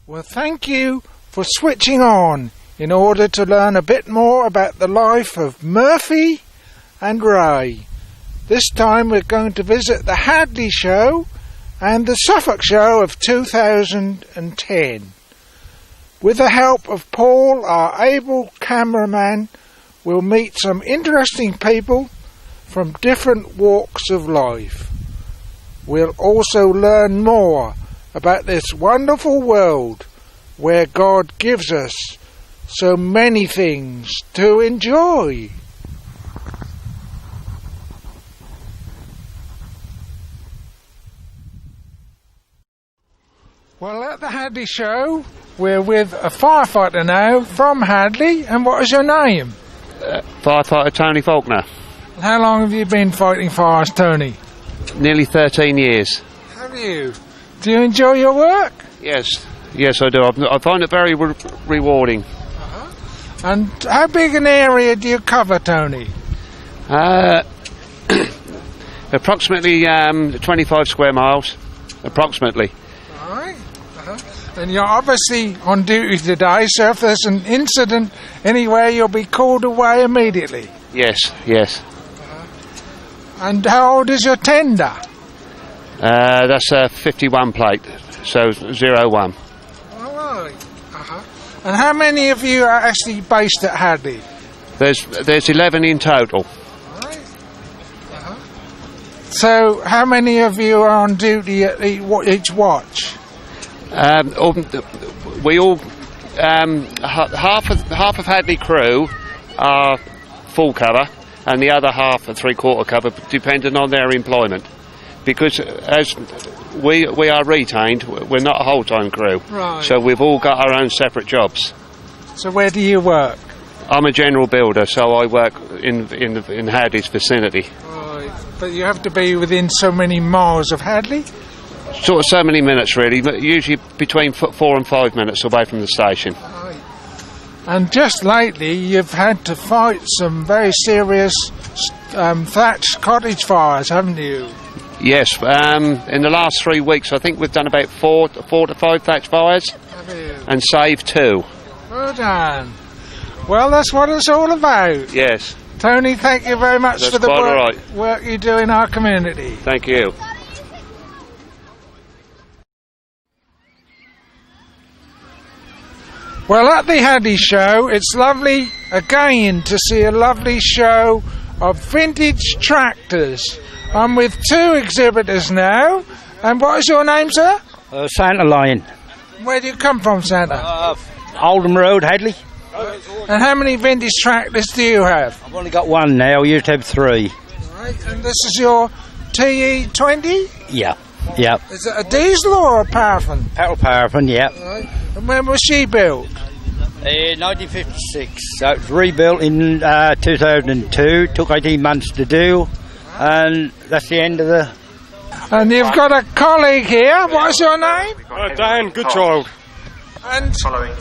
Well, thank you for switching on in order to learn a bit more about the life of Murphy and Ray. This time we're going to visit the Hadleigh Show and the Suffolk Show of 2010. With the help of Paul, our able cameraman, we'll meet some interesting people from different walks of life. We'll also learn more about this wonderful world where God gives us so many things to enjoy. Well, at the Hadleigh Show, we're with a firefighter now from Hadleigh. And what is your name? Firefighter Tony Faulkner. How long have you been fighting fires, Tony? Nearly 13 years. Have you? Do you enjoy your work? Yes, I do. I find it very rewarding. And how big an area do you cover, Tony? Approximately 25 square miles, approximately. All right. And you're obviously on duty today, so if there's an incident anywhere, you'll be called away immediately. Yes. And how old is your tender? That's a 51 plate, so 01. All right. And how many of you are actually based at Hadleigh? There's 11 in total. All right. So how many of you are on duty at each watch? We all half of Hadleigh crew are full cover, and the other half are three-quarter cover, depending on their employment. Because as we are retained, we're not a whole-time crew, right. So we've all got our own separate jobs. So where do you work? I'm a general builder, so I work in Hadleigh's vicinity. Right. But you have to be within so many miles of Hadleigh? Sort of so many minutes, really. Usually between 4 and 5 minutes away from the station. Right. And just lately, you've had to fight some very serious thatched cottage fires, haven't you? Yes. In the last 3 weeks, I think we've done about 4 to 5 thatch fires. Have you? And saved 2. Well done. Well, that's what it's all about. Yes. Tony, thank you very much for the work you do in our community. Thank you. Well, at the Hadleigh Show, it's lovely again to see a lovely show of vintage tractors. I'm with 2 exhibitors now. And what is your name, sir? Santa Lion. Where do you come from, Santa? Oldham Road, Hadleigh. And how many vintage tractors do you have? I've only got 1 now. I used to have 3. Right, and this is your TE20? Yeah. Is it a diesel or a paraffin? Paraffin, yeah. Right. And when was she built? 1956. So it was rebuilt in 2002. Took 18 months to do. And that's the end of the... And you've got a colleague here. What's your name? Dan Goodchild. And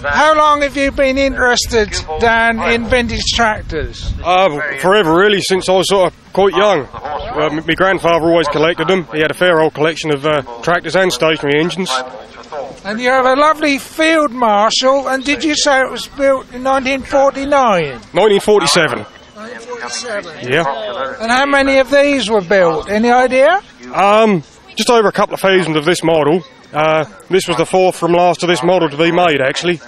how long have you been interested, Dan, in vintage tractors? Forever, really, since I was sort of quite young. My grandfather always collected them. He had a fair old collection of tractors and stationary engines. And you have a lovely Field Marshal, and did you say it was built in 1949? 1947. 1947? Yeah. And how many of these were built? Any idea? Just over a couple of thousand of this model. This was the 4th from last of this model to be made, actually.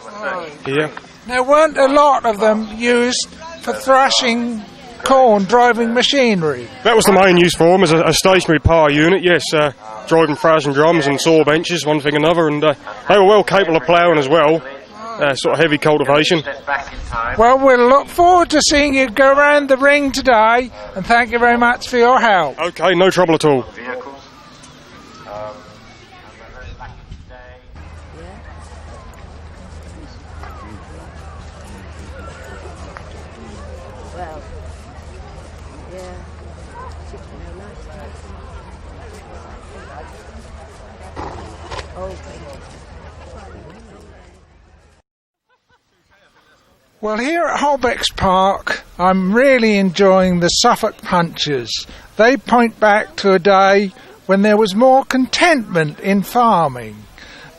Yeah. Now, weren't a lot of them used for thrashing corn, driving machinery? That was the main use for them, as a stationary power unit, yes. Driving thrashing drums and saw benches, one thing or another, and they were well capable of ploughing as well. Sort of heavy cultivation. Well, we'll look forward to seeing you go around the ring today, and thank you very much for your help. Okay, no trouble at all. Well, here at Holbeck's Park, I'm really enjoying the Suffolk Punches. They point back to a day when there was more contentment in farming.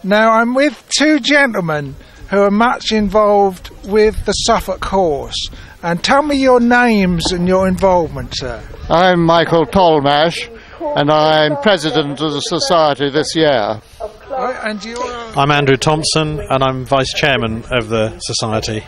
Now I'm with two gentlemen who are much involved with the Suffolk horse. And tell me your names and your involvement, sir. I'm Michael Tolmash, and I'm president of the society this year. Right, and you are... I'm Andrew Thompson, and I'm vice chairman of the society.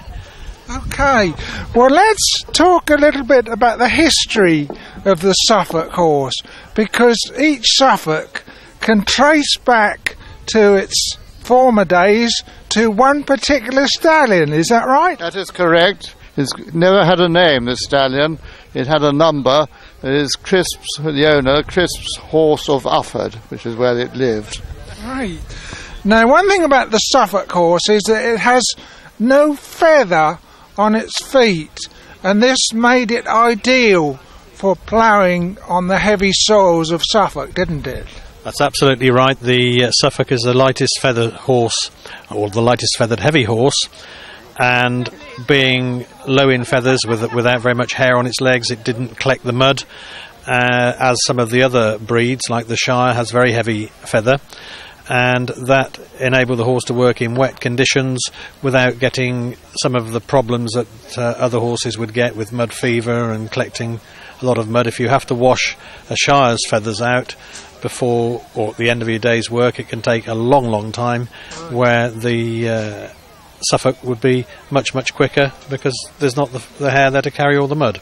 Okay, well let's talk a little bit about the history of the Suffolk horse, because each Suffolk can trace back to its former days to one particular stallion, is that right? That is correct. It's never had a name, this stallion. It had a number. It is Crisp's, the owner, Crisp's horse of Ufford, which is where it lived. Right. Now, one thing about the Suffolk horse is that it has no feather on its feet, and this made it ideal for ploughing on the heavy soils of Suffolk, didn't it? That's absolutely right. The Suffolk is the lightest feathered horse, or the lightest feathered heavy horse, and being low in feathers without very much hair on its legs, it didn't collect the mud, as some of the other breeds, like the Shire, has very heavy feather, and that enabled the horse to work in wet conditions without getting some of the problems that other horses would get with mud fever and collecting a lot of mud. If you have to wash a Shire's feathers out before or at the end of your day's work, it can take a long time, where the Suffolk would be much quicker because there's not the hair there to carry all the mud.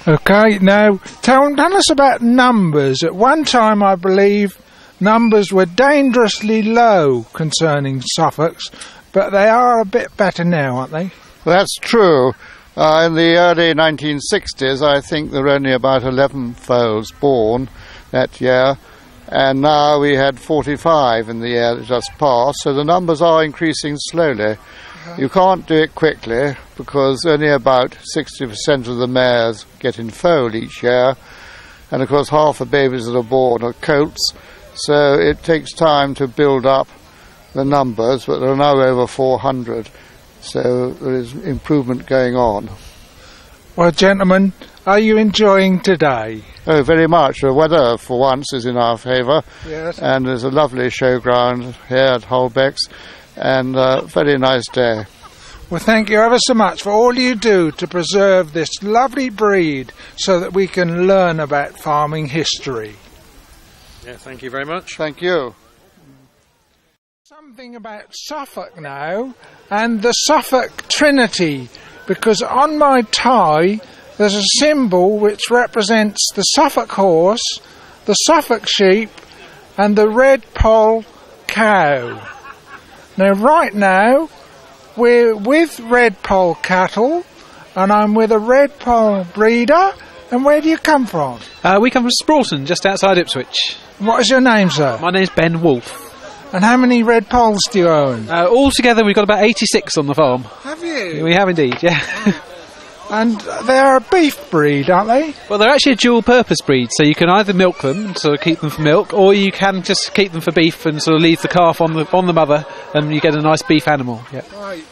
Okay, now tell us about numbers. At one time, I believe, numbers were dangerously low concerning Suffolks, but they are a bit better now, aren't they? That's true. In the early 1960s, I think there were only about 11 foals born that year, and now we had 45 in the year that just passed, so the numbers are increasing slowly. You can't do it quickly because only about 60% of the mares get in foal each year, and of course half the babies that are born are colts, so it takes time to build up the numbers, but there are now over 400, so there is improvement going on. Well, gentlemen, are you enjoying today? Oh, very much. The weather, for once, is in our favour. Yes. And there's a lovely showground here at Holbeck's, and a very nice day. Well, thank you ever so much for all you do to preserve this lovely breed so that we can learn about farming history. Yeah, thank you very much. Thank you. Something about Suffolk now, and the Suffolk Trinity, because on my tie there's a symbol which represents the Suffolk horse, the Suffolk sheep, and the red poll cow. Now, right now, we're with red poll cattle, and I'm with a red poll breeder. And where do you come from? We come from Sproughton, just outside Ipswich. What is your name, sir? My name's Ben Wolfe. And how many red polls do you own? Altogether, we've got about 86 on the farm. Have you? We have indeed, yeah. And they're a beef breed, aren't they? Well, they're actually a dual-purpose breed, so you can either milk them and sort of keep them for milk, or you can just keep them for beef and sort of leave the calf on the mother, and you get a nice beef animal. Yeah. Right.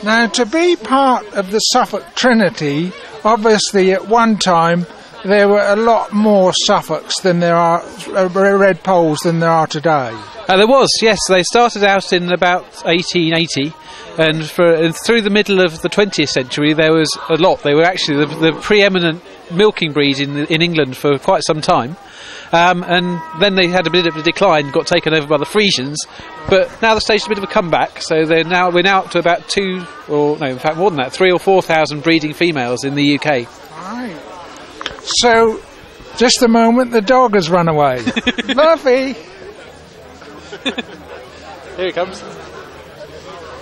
Now, to be part of the Suffolk Trinity, obviously at one time there were a lot more Suffolks than there are red polls than there are today. There was, yes. They started out in about 1880, and through the middle of the 20th century there was a lot. They were actually the preeminent milking breed in England for quite some time, and then they had a bit of a decline, got taken over by the Frisians, but now they've staged a bit of a comeback, so we're now up to about 3 or 4,000 breeding females in the UK. Right. So, just a moment, the dog has run away. Murphy! Here he comes.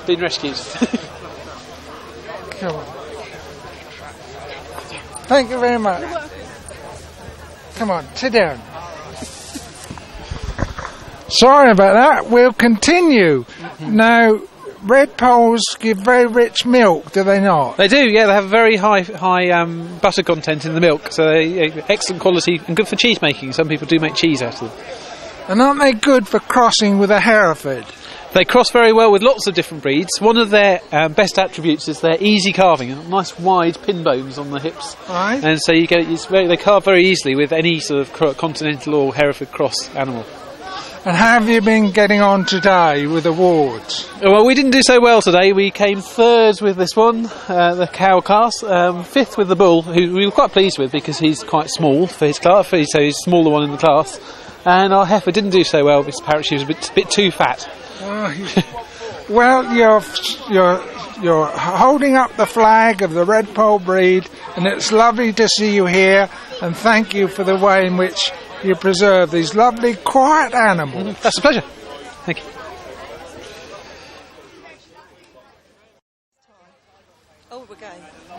Been rescued. Come on. Thank you very much. Come on, sit down. Sorry about that. We'll continue. Now, red polls give very rich milk, do they not? They do, yeah. They have very high butter content in the milk, so they're excellent quality and good for cheese making. Some people do make cheese out of them. And aren't they good for crossing with a Hereford? They cross very well with lots of different breeds. One of their best attributes is their easy carving, nice wide pin bones on the hips. Right. And so they carve very easily with any sort of continental or Hereford cross animal. And how have you been getting on today with awards? Well, we didn't do so well today. We came third with this one, the cow class, fifth with the bull, who we were quite pleased with because he's quite small for his class, so he's the smaller one in the class. And our heifer didn't do so well because apparently she was a bit too fat. Well, you're holding up the flag of the Red Pole breed, and it's lovely to see you here, and thank you for the way in which you preserve these lovely, quiet animals. That's a pleasure. Thank you.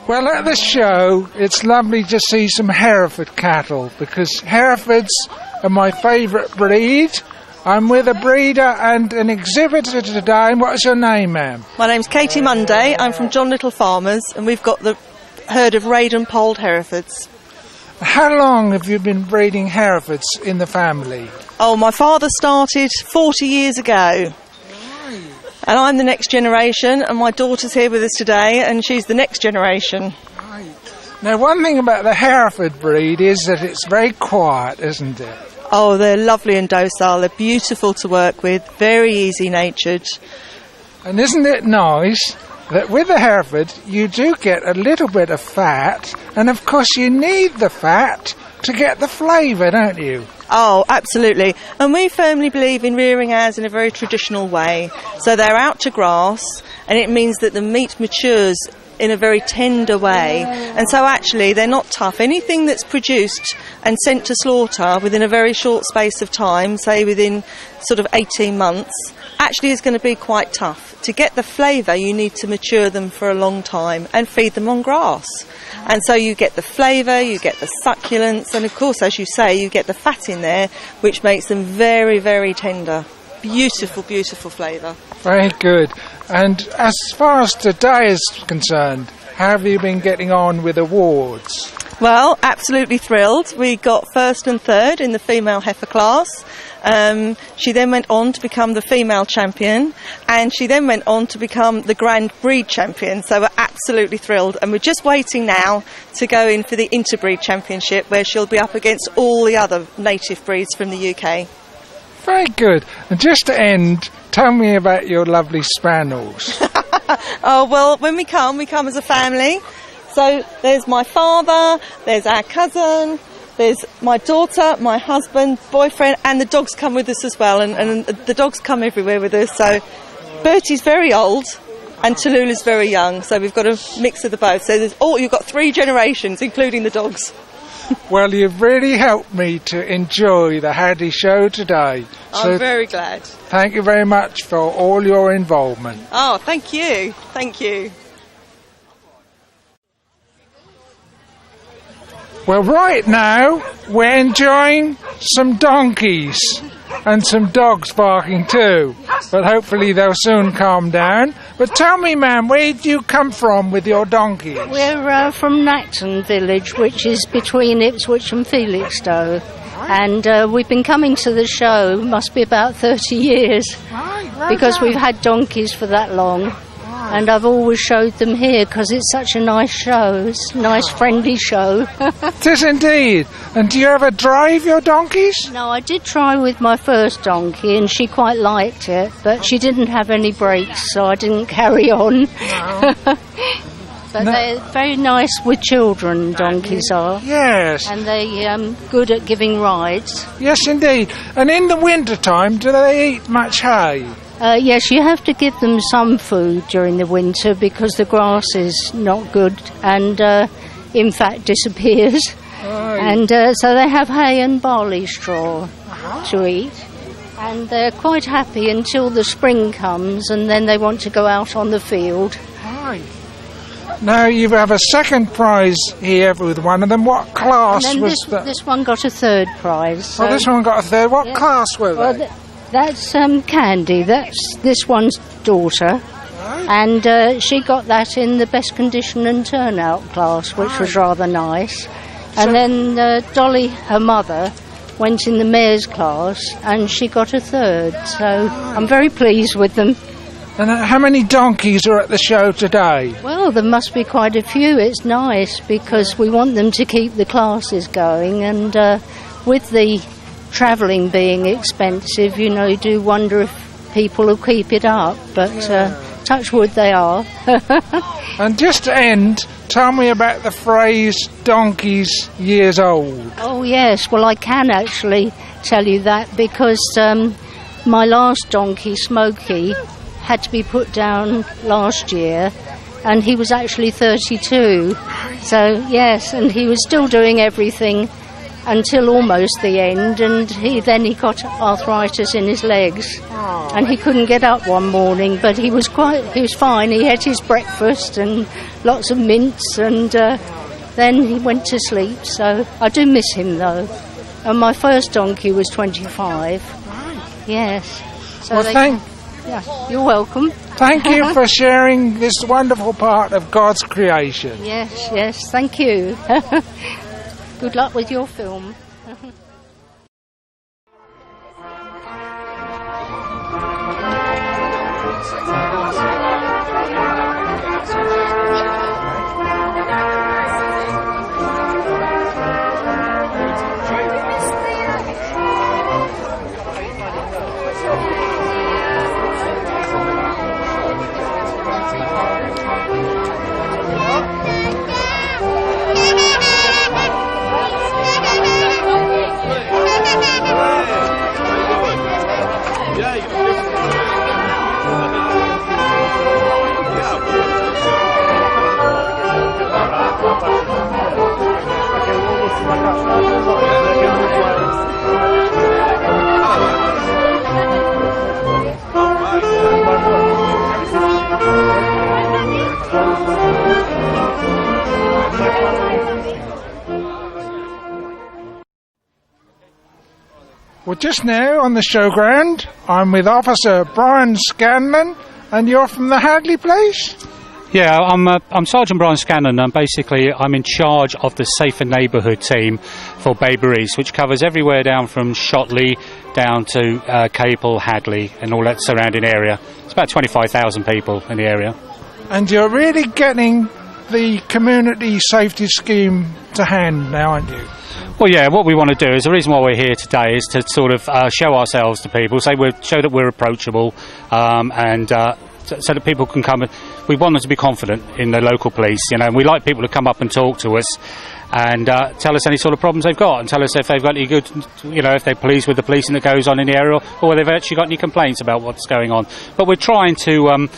Well, at the show, it's lovely to see some Hereford cattle, because Herefords are my favourite breed. I'm with a breeder and an exhibitor today. What's your name, ma'am? My name's Katie Monday. I'm from John Little Farmers, and we've got the herd of Raiden-polled Herefords. How long have you been breeding Herefords in the family? Oh, my father started 40 years ago. And I'm the next generation, and my daughter's here with us today, and she's the next generation. Right. Now, one thing about the Hereford breed is that it's very quiet, isn't it? Oh, they're lovely and docile. They're beautiful to work with, very easy-natured. And isn't it nice that with the Hereford you do get a little bit of fat, and of course you need the fat to get the flavour, don't you? Oh, absolutely. And we firmly believe in rearing ours in a very traditional way. So they're out to grass, and it means that the meat matures in a very tender way. And so actually they're not tough. Anything that's produced and sent to slaughter within a very short space of time, say within sort of 18 months, actually is going to be quite tough. To get the flavour, you need to mature them for a long time and feed them on grass. And so you get the flavour, you get the succulence, and of course, as you say, you get the fat in there, which makes them very, very tender. Beautiful, beautiful flavour. Very good. And as far as today is concerned, how have you been getting on with awards? Well, absolutely thrilled. We got first and third in the female heifer class. She then went on to become the female champion, and she then went on to become the grand breed champion. So we're absolutely thrilled, and we're just waiting now to go in for the interbreed championship, where she'll be up against all the other native breeds from the UK. Very good. And just to end, tell me about your lovely spaniels. Oh, well, when we come as a family. So there's my father, there's our cousin, there's my daughter, my husband, boyfriend, and the dogs come with us as well. And the dogs come everywhere with us. So Bertie's very old and Tallulah's very young. So we've got a mix of the both. So you've got 3 generations, including the dogs. Well, you've really helped me to enjoy the Hadleigh show today. I'm very glad. Thank you very much for all your involvement. Oh, thank you. Thank you. Well, right now, we're enjoying some donkeys and some dogs barking too. But hopefully they'll soon calm down. But tell me, ma'am, where do you come from with your donkeys? We're from Nacton village, which is between Ipswich and Felixstowe. And we've been coming to the show, must be about 30 years, because we've had donkeys for that long. And I've always showed them here because it's such a nice show. It's a nice, friendly show. It is indeed. And do you ever drive your donkeys? No, I did try with my first donkey and she quite liked it, but she didn't have any brakes, so I didn't carry on. No. But they're very nice with children, donkeys are. Yes. And they're good at giving rides. Yes, indeed. And in the winter time, do they eat much hay? Yes, you have to give them some food during the winter because the grass is not good and, in fact, disappears. And so they have hay and barley straw to eat. And they're quite happy until the spring comes and then they want to go out on the field. Right. Now you have a second prize here with one of them. What class was that? This one got a third prize. So this one got a third. What class were they? That's Candy. That's this one's daughter. And she got that in the best condition and turnout class, which was rather nice. And then Dolly, her mother, went in the mare's class and she got a third. So I'm very pleased with them. And how many donkeys are at the show today? Well, there must be quite a few. It's nice because we want them to keep the classes going. And with the travelling being expensive, you know, you do wonder if people will keep it up, but touch wood they are. And just to end, tell me about the phrase donkey's years old. Oh yes, well I can actually tell you that because my last donkey, Smokey, had to be put down last year, and he was actually 32. So yes, and he was still doing everything until almost the end, and he got arthritis in his legs, and he couldn't get up one morning, but he was fine. He had his breakfast and lots of mints, and then he went to sleep. So I do miss him though. And my first donkey was 25. Yes. So well, you're welcome. Thank you for sharing this wonderful part of God's creation. Yes, thank you. Good luck with your film. Well, just now on the showground, I'm with Officer Brian Scanlon, and you're from the Hadleigh place? Yeah, I'm Sergeant Brian Scanlon, and basically I'm in charge of the Safer Neighbourhood team for Baber East, which covers everywhere down from Shotley down to Capel, Hadleigh, and all that surrounding area. It's about 25,000 people in the area. And you're really getting the community safety scheme to hand now, aren't you? Well, yeah, what we want to do is, the reason why we're here today is to sort of show ourselves to people, show that we're approachable, and so that people can come. We want them to be confident in the local police, you know, and we like people to come up and talk to us and tell us any sort of problems they've got, and tell us if they've got any good, you know, if they're pleased with the policing that goes on in the area, or whether they've actually got any complaints about what's going on. But we're trying to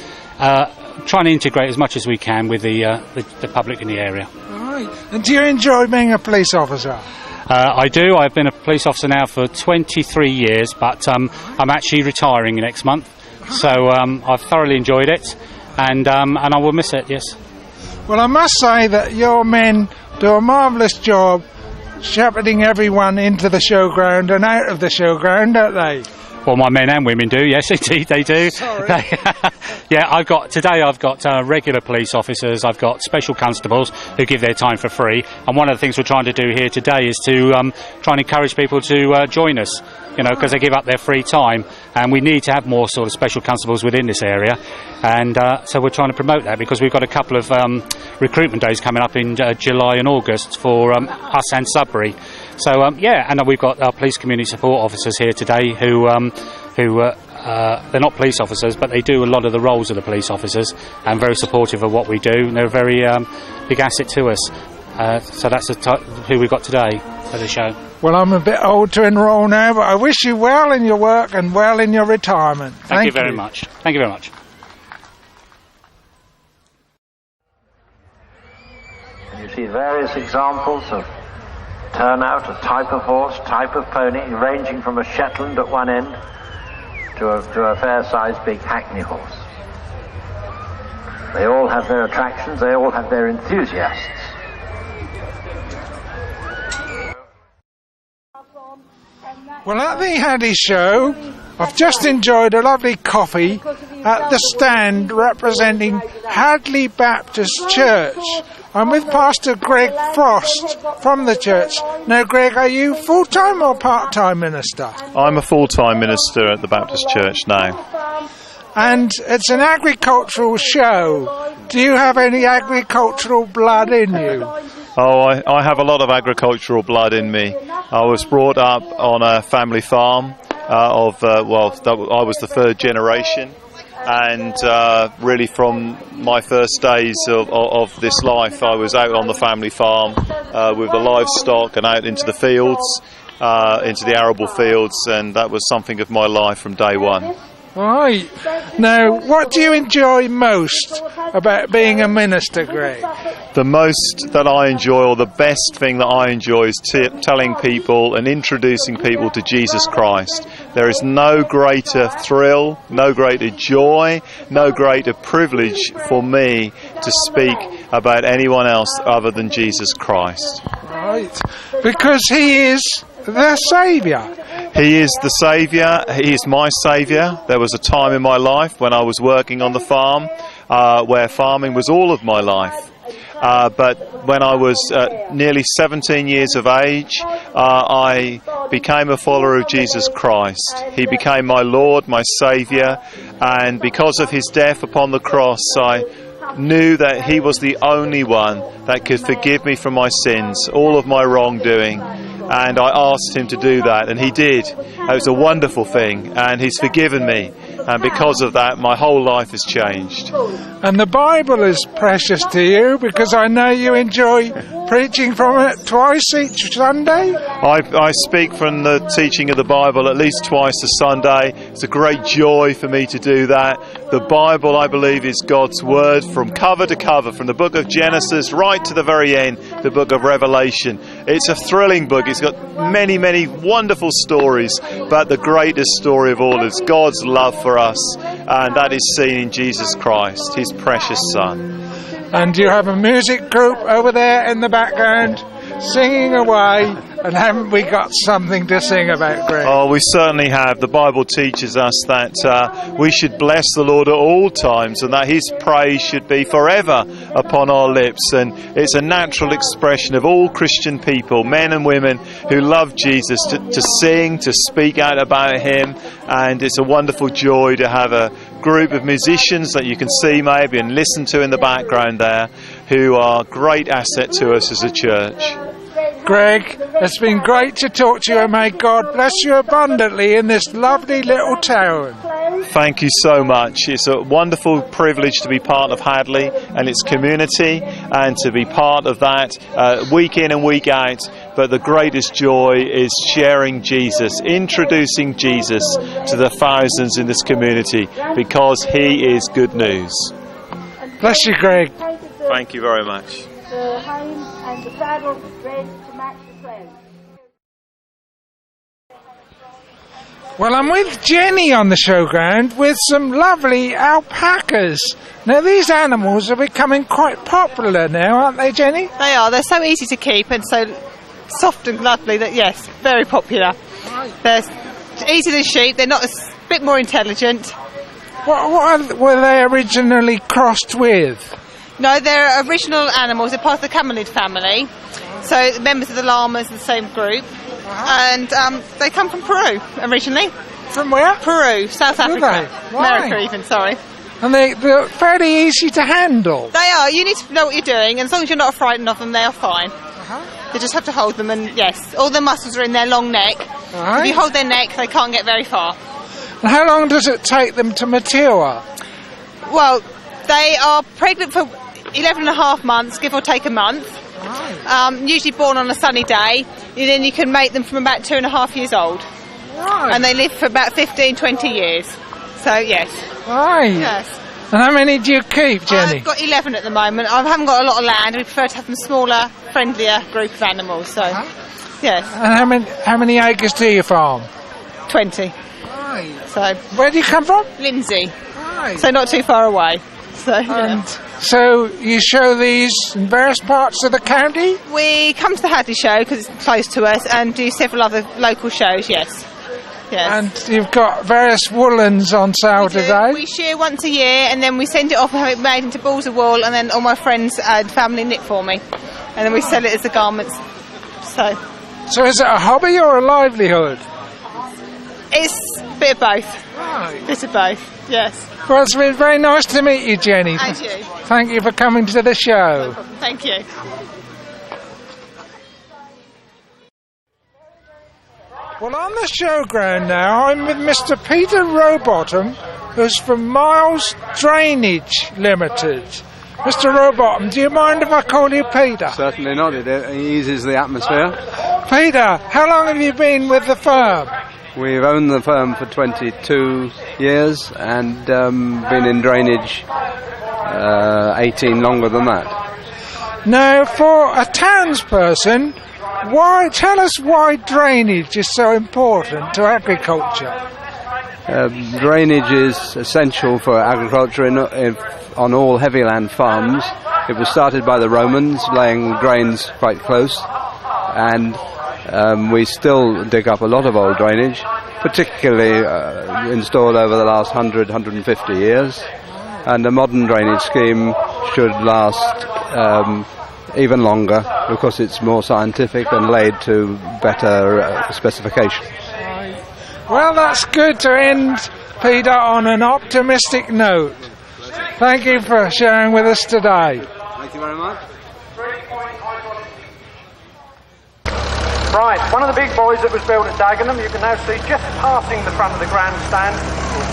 integrate as much as we can with the public in the area. Right. And do you enjoy being a police officer? I do. I've been a police officer now for 23 years, but I'm actually retiring next month. So I've thoroughly enjoyed it, and I will miss it, yes. Well, I must say that your men do a marvellous job shepherding everyone into the showground and out of the showground, don't they? Well, my men and women do, yes, indeed, they do. Sorry. Yeah, I've got regular police officers, I've got special constables who give their time for free, and one of the things we're trying to do here today is to try and encourage people to join us, you know, because they give up their free time, and we need to have more sort of special constables within this area, and so we're trying to promote that, because we've got a couple of recruitment days coming up in July and August for us and Sudbury. So and we've got our police community support officers here today who they're not police officers, but they do a lot of the roles of the police officers and very supportive of what we do, and they're a very big asset to us. So that's who we've got today for the show. Well, I'm a bit old to enrol now, but I wish you well in your work and well in your retirement. Thank you very much. Thank you very much. And you see various examples of turnout, a type of horse, type of pony, ranging from a Shetland at one end to a fair-sized big hackney horse. They all have their attractions, they all have their enthusiasts. Well, at the Hadleigh show, I've just enjoyed a lovely coffee at the stand representing Hadleigh Baptist Church. I'm with Pastor Greg Frost from the church. Now, Greg, are you full-time or part-time minister? I'm a full-time minister at the Baptist Church now. And it's an agricultural show. Do you have any agricultural blood in you? Oh, I have a lot of agricultural blood in me. I was brought up on a family farm I was the third generation, and really from my first days of this life, I was out on the family farm with the livestock and out into the fields, into the arable fields, and that was something of my life from day one. Right. Now, what do you enjoy most about being a minister, Greg? The most that I enjoy, or the best thing that I enjoy, is telling people and introducing people to Jesus Christ. There is no greater thrill, no greater joy, no greater privilege for me to speak about anyone else other than Jesus Christ. Right. Because he is the Saviour. He is the Saviour. He is my Saviour. There was a time in my life when I was working on the farm where farming was all of my life. But when I was nearly 17 years of age, I became a follower of Jesus Christ. He became my Lord, my Saviour, and because of his death upon the cross, I knew that he was the only one that could forgive me from my sins, all of my wrongdoing. And I asked him to do that, and he did. It was a wonderful thing, and he's forgiven me. And because of that, my whole life has changed. And the Bible is precious to you, because I know you enjoy preaching from it twice each Sunday. I speak from the teaching of the Bible at least twice a Sunday. It's a great joy for me to do that. The Bible, I believe, is God's Word from cover to cover, from the book of Genesis right to the very end, the book of Revelation. It's a thrilling book. It's got many, many wonderful stories, but the greatest story of all is God's love for us, and that is seen in Jesus Christ, his precious Son. And you have a music group over there in the background singing away, and haven't we got something to sing about, Greg? Oh, we certainly have. The Bible teaches us that we should bless the Lord at all times, and that his praise should be forever upon our lips. And it's a natural expression of all Christian people, men and women who love Jesus, to sing, to speak out about him. And it's a wonderful joy to have a group of musicians that you can see maybe and listen to in the background there, who are a great asset to us as a church. Greg, it's been great to talk to you, and may God bless you abundantly in this lovely little town. Thank you so much. It's a wonderful privilege to be part of Hadleigh and its community, and to be part of that week in and week out. But the greatest joy is sharing Jesus, introducing Jesus to the thousands in this community, because he is good news. Bless you, Greg. Thank you very much. The home and the saddle red to match the clothes. Well, I'm with Jenny on the showground with some lovely alpacas. Now, these animals are becoming quite popular now, aren't they, Jenny? They are. They're so easy to keep and so soft and lovely that, yes, very popular. Right. They're easier than sheep. They're not a bit more intelligent. What were they originally crossed with? No, they're original animals. They're part of the camelid family. So members of the llamas are the same group. And they come from Peru originally. From where? Peru, South Africa. Right. America even, sorry. And they're fairly easy to handle. They are. You need to know what you're doing, and as long as you're not frightened of them, they are fine. You just have to hold them, and yes, all the muscles are in their long neck. If you hold their neck, they can't get very far. And how long does it take them to mature? Well, they are pregnant for 11 and a half months, give or take a month. Usually born on a sunny day. And then you can make them from about 2.5 years old. Right. And they live for about 15, 20 years. So, yes. Right. Yes. And how many do you keep, Jenny? I've got 11 at the moment. I haven't got a lot of land. We prefer to have them smaller, friendlier group of animals. So, yes. And how many acres do you farm? 20. Right. So, where do you come from? Lindsay. Right. So not too far away. So, and so you show these in various parts of the county? We come to the Hadleigh Show because it's close to us, and do several other local shows, yes. And you've got various woolens on sale today? We shear once a year, and then we send it off and have it made into balls of wool, and then all my friends and family knit for me. And then we sell it as the garments. So is it a hobby or a livelihood? It's a bit of both. Right. Bit of both, yes. Well, it's been very nice to meet you, Jenny. And you. Thank you for coming to the show. No problem. Thank you. Well, on the showground now, I'm with Mr. Peter Rowbottom, who's from Miles Drainage Limited. Mr. Rowbottom, do you mind if I call you Peter? Certainly not, it eases the atmosphere. Peter, how long have you been with the firm? We've owned the firm for 22 years and been in drainage 18 longer than that. Now, for a townsperson, tell us why drainage is so important to agriculture. Drainage is essential for agriculture on all heavy land farms. It was started by the Romans, laying drains quite close, and we still dig up a lot of old drainage, particularly installed over the last 150 years, and a modern drainage scheme should last even longer because it's more scientific and laid to better specifications. Well, that's good to end, Peter, on an optimistic note. Thank you for sharing with us today. Thank you very much. Right, one of the big boys that was built at Dagenham, you can now see just passing the front of the grandstand,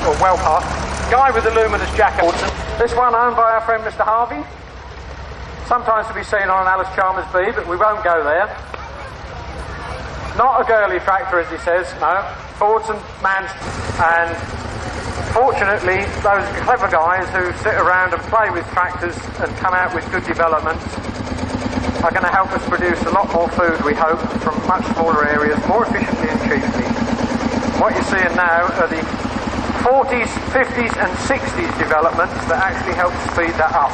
or well past, guy with the luminous jacket. This one owned by our friend Mr. Harvey, sometimes to be seen on an Alice Chalmers B, but we won't go there. Not a girly tractor, as he says, no. Fordson, Mans, and fortunately, those clever guys who sit around and play with tractors and come out with good developments are going to help us produce a lot more food, we hope, from much smaller areas, more efficiently and cheaply. What you're seeing now are the 40s, 50s and 60s developments that actually help speed that up.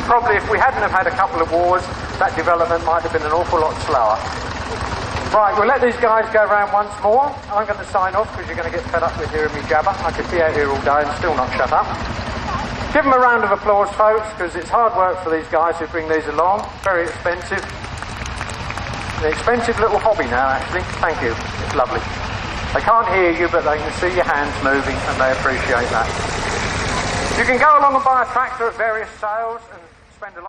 Probably if we hadn't have had a couple of wars, that development might have been an awful lot slower. Right, we'll let these guys go around once more. I'm going to sign off because you're going to get fed up with hearing me jabber. I could be out here all day and still not shut up. Give them a round of applause, folks, because it's hard work for these guys who bring these along. Very expensive. An expensive little hobby now, actually. Thank you. It's lovely. They can't hear you, but they can see your hands moving, and they appreciate that. You can go along and buy a tractor at various sales and spend a lot.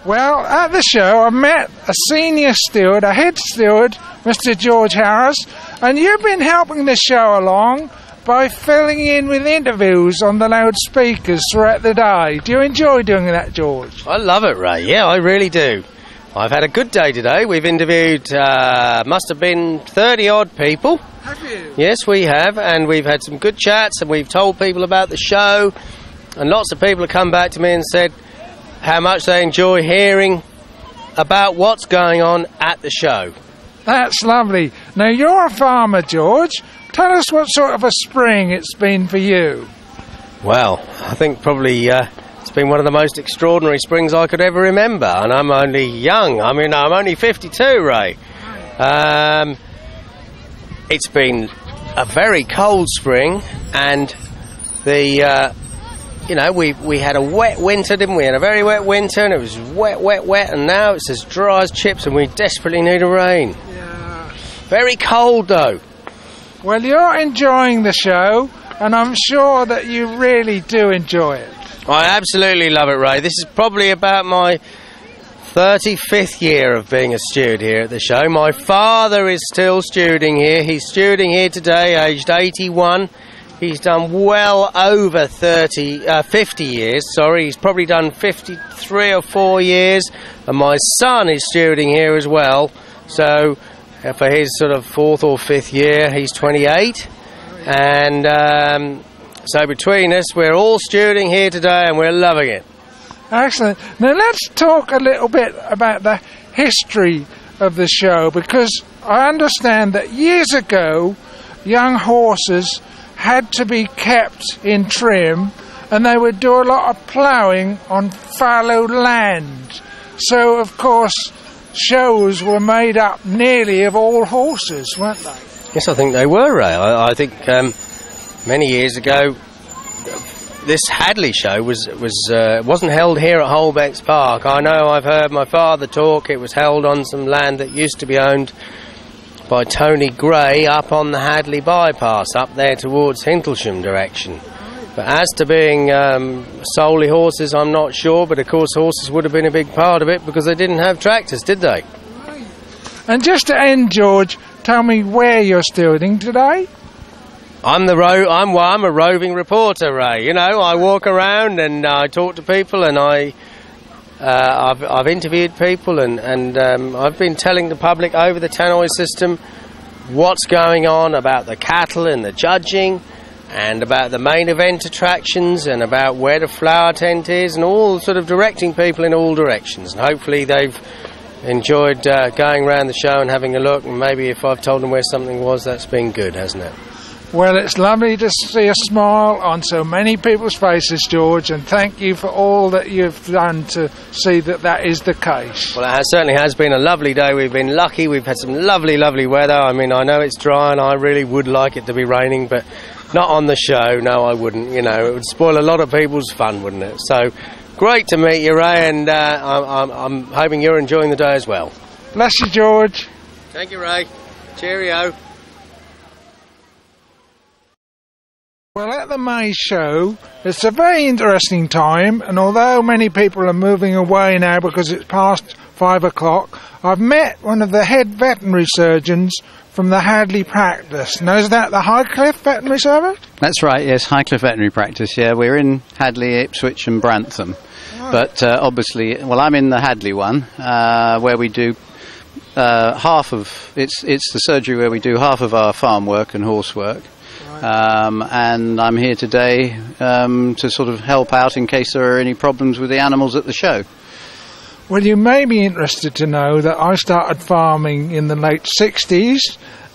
Well, at the show, I met a senior steward, a head steward, Mr. George Harris, and you've been helping the show along by filling in with interviews on the loudspeakers throughout the day. Do you enjoy doing that, George? I love it, Ray. Yeah, I really do. I've had a good day today. We've interviewed, must have been 30-odd people. Have you? Yes, we have, and we've had some good chats, and we've told people about the show, and lots of people have come back to me and said how much they enjoy hearing about what's going on at the show. That's lovely. Now, you're a farmer, George. Tell us what sort of a spring it's been for you. Well, I think probably it's been one of the most extraordinary springs I could ever remember, and I'm only young. I mean, I'm only 52, Ray. It's been a very cold spring, and the... we had a wet winter, didn't we? And a very wet winter, and it was wet, and now it's as dry as chips, and we desperately need a rain. Yeah. Very cold, though. Well, you're enjoying the show, and I'm sure that you really do enjoy it. I absolutely love it, Ray. This is probably about my 35th year of being a steward here at the show. My father is still stewarding here. He's stewarding here today, aged 81. He's done well over 50 years, He's probably done 53 or 4 years. And my son is stewarding here as well. So for his sort of 4th or 5th year, he's 28. And so between us, we're all stewarding here today and we're loving it. Excellent. Now let's talk a little bit about the history of the show, because I understand that years ago, young horses had to be kept in trim, and they would do a lot of ploughing on fallow land. So, of course, shows were made up nearly of all horses, weren't they? Yes, I think they were, Ray. I think many years ago, this Hadleigh show wasn't held here at Holbecks Park. I know I've heard my father talk. It was held on some land that used to be owned by Tony Gray up on the Hadleigh bypass, up there towards Hintlesham direction. But as to being solely horses, I'm not sure, but of course horses would have been a big part of it because they didn't have tractors, did they? And just to end, George, tell me where you're stewarding today. I'm a roving reporter, Ray. You know, I walk around and I talk to people, and I've interviewed people, and I've been telling the public over the tannoy system what's going on about the cattle and the judging, and about the main event attractions, and about where the flower tent is, and all sort of directing people in all directions. And hopefully they've enjoyed going around the show and having a look, and maybe if I've told them where something was, that's been good, hasn't it? Well, it's lovely to see a smile on so many people's faces, George, and thank you for all that you've done to see that that is the case. Well, it certainly has been a lovely day. We've been lucky. We've had some lovely, lovely weather. I mean, I know it's dry and I really would like it to be raining, but not on the show. No, I wouldn't. You know, it would spoil a lot of people's fun, wouldn't it? So, great to meet you, Ray, and I'm hoping you're enjoying the day as well. Bless you, George. Thank you, Ray. Cheerio. Well, at the May show, it's a very interesting time, and although many people are moving away now because it's past 5 o'clock, I've met one of the head veterinary surgeons from the Hadleigh practice. Now, is that the Highcliffe Veterinary Service? That's right, yes, Highcliffe Veterinary Practice, yeah. We're in Hadleigh, Ipswich and Brantham. Oh. But obviously, well, I'm in the Hadleigh one, where we do half of, it's the surgery where we do half of our farm work and horse work. And I'm here today to sort of help out in case there are any problems with the animals at the show. Well, you may be interested to know that I started farming in the late 60s,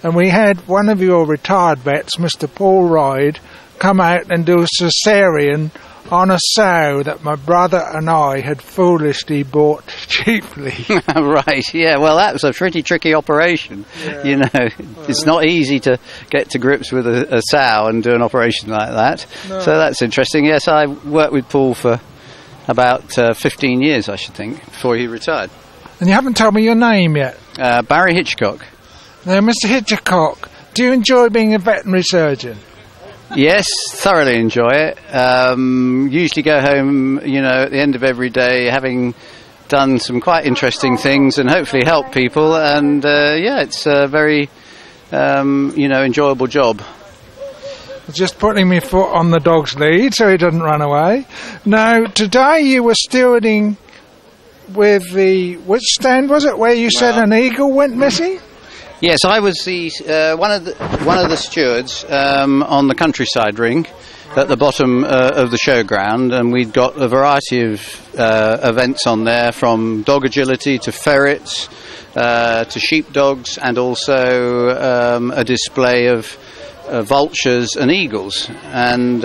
and we had one of your retired vets, Mr. Paul Ryde, come out and do a cesarean on a sow that my brother and I had foolishly bought cheaply. Right, yeah, well, that was a pretty tricky operation. Yeah. You know, it's not easy to get to grips with a sow and do an operation like that. No. So that's interesting. Yes, I worked with Paul for about 15 years, I should think, before he retired. And you haven't told me your name yet. Barry Hitchcock. Now, Mr. Hitchcock, do you enjoy being a veterinary surgeon? Yes, thoroughly enjoy it. Usually go home, you know, at the end of every day having done some quite interesting things and hopefully help people. And, yeah, it's a very, you know, enjoyable job. Just putting my foot on the dog's lead so he doesn't run away. Now, today you were stewarding with which stand was it, where you said an eagle went missing? Yes, I was the one of the stewards on the countryside ring at the bottom of the showground, and we'd got a variety of events on there, from dog agility to ferrets to sheepdogs, and also a display of vultures and eagles. And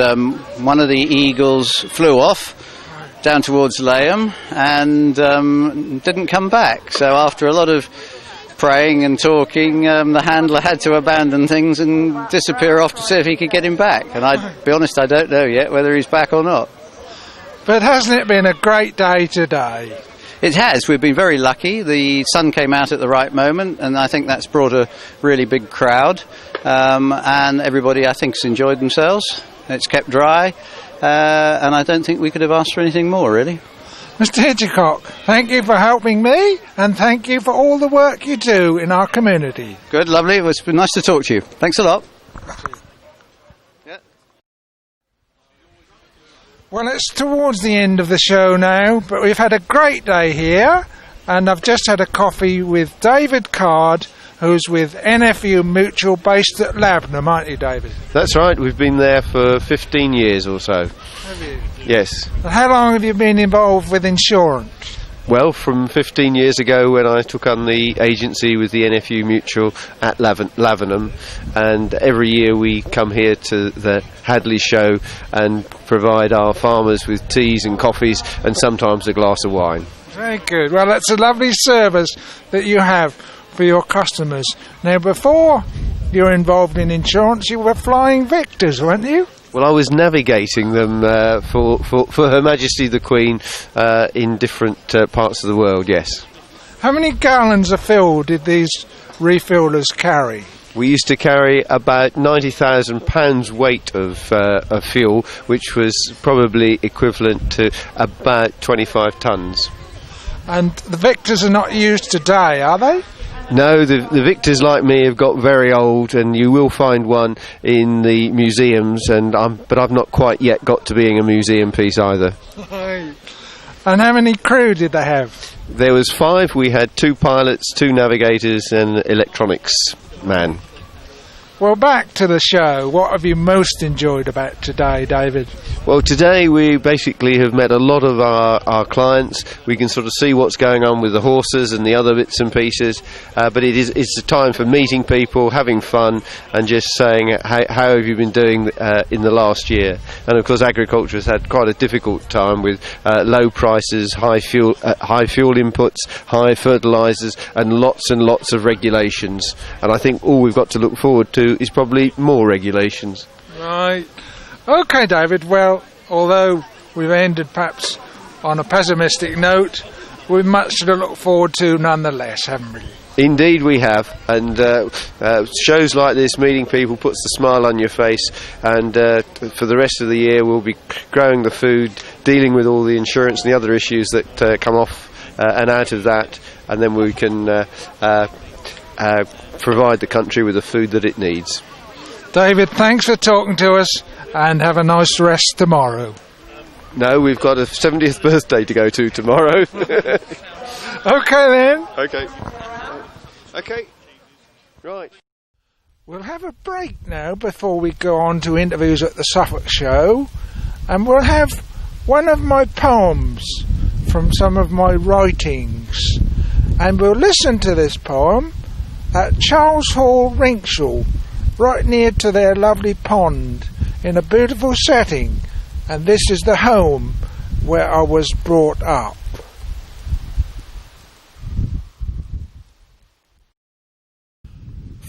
one of the eagles flew off down towards Layham and didn't come back. So after a lot of praying and talking, the handler had to abandon things and disappear off to see if he could get him back. And I'd be honest, I don't know yet whether he's back or not. But hasn't it been a great day today? It has. We've been very lucky. The sun came out at the right moment, and I think that's brought a really big crowd. And everybody, I think, has enjoyed themselves. It's kept dry, and I don't think we could have asked for anything more, really. Mr. Hitchcock, thank you for helping me, and thank you for all the work you do in our community. Good, lovely. It was nice to talk to you. Thanks a lot. Well, it's towards the end of the show now, but we've had a great day here, and I've just had a coffee with David Card, who's with NFU Mutual, based at Lavenham, aren't you, David? That's right. We've been there for 15 years or so. Have you? Yes. And how long have you been involved with insurance? Well, from 15 years ago when I took on the agency with the NFU Mutual at Lavenham, and every year we come here to the Hadleigh Show and provide our farmers with teas and coffees and sometimes a glass of wine. Very good. Well, that's a lovely service that you have for your customers. Now, before you were involved in insurance, you were flying Victors, weren't you? Well, I was navigating them for Her Majesty the Queen in different parts of the world, yes. How many gallons of fuel did these refillers carry? We used to carry about 90,000 pounds weight of fuel, which was probably equivalent to about 25 tonnes. And the Victors are not used today, are they? No, the victors like me have got very old, and you will find one in the museums, but I've not quite yet got to being a museum piece either. And how many crew did they have? There was 5. We had 2 pilots, 2 navigators, and electronics man. Well, back to the show. What have you most enjoyed about today, David? Well, today we basically have met a lot of our clients. We can sort of see what's going on with the horses and the other bits and pieces. But it's a time for meeting people, having fun, and just saying, how have you been doing in the last year? And of course, agriculture has had quite a difficult time with low prices, high fuel inputs, high fertilisers, and lots of regulations. And I think all we've got to look forward to is probably more regulations. Right. Okay, David. Well, although we've ended perhaps on a pessimistic note, we've much to look forward to nonetheless, haven't we? Indeed we have, and shows like this, meeting people, puts the smile on your face, and for the rest of the year we'll be growing the food, dealing with all the insurance and the other issues that come off and out of that, and then we can provide the country with the food that it needs. David, thanks for talking to us, and have a nice rest tomorrow. No, we've got a 70th birthday to go to tomorrow. Okay then. Okay. Right. We'll have a break now before we go on to interviews at the Suffolk Show, and we'll have one of my poems from some of my writings, and we'll listen to this poem at Charles Hall, Rinkshaw, right near to their lovely pond, in a beautiful setting, and this is the home where I was brought up.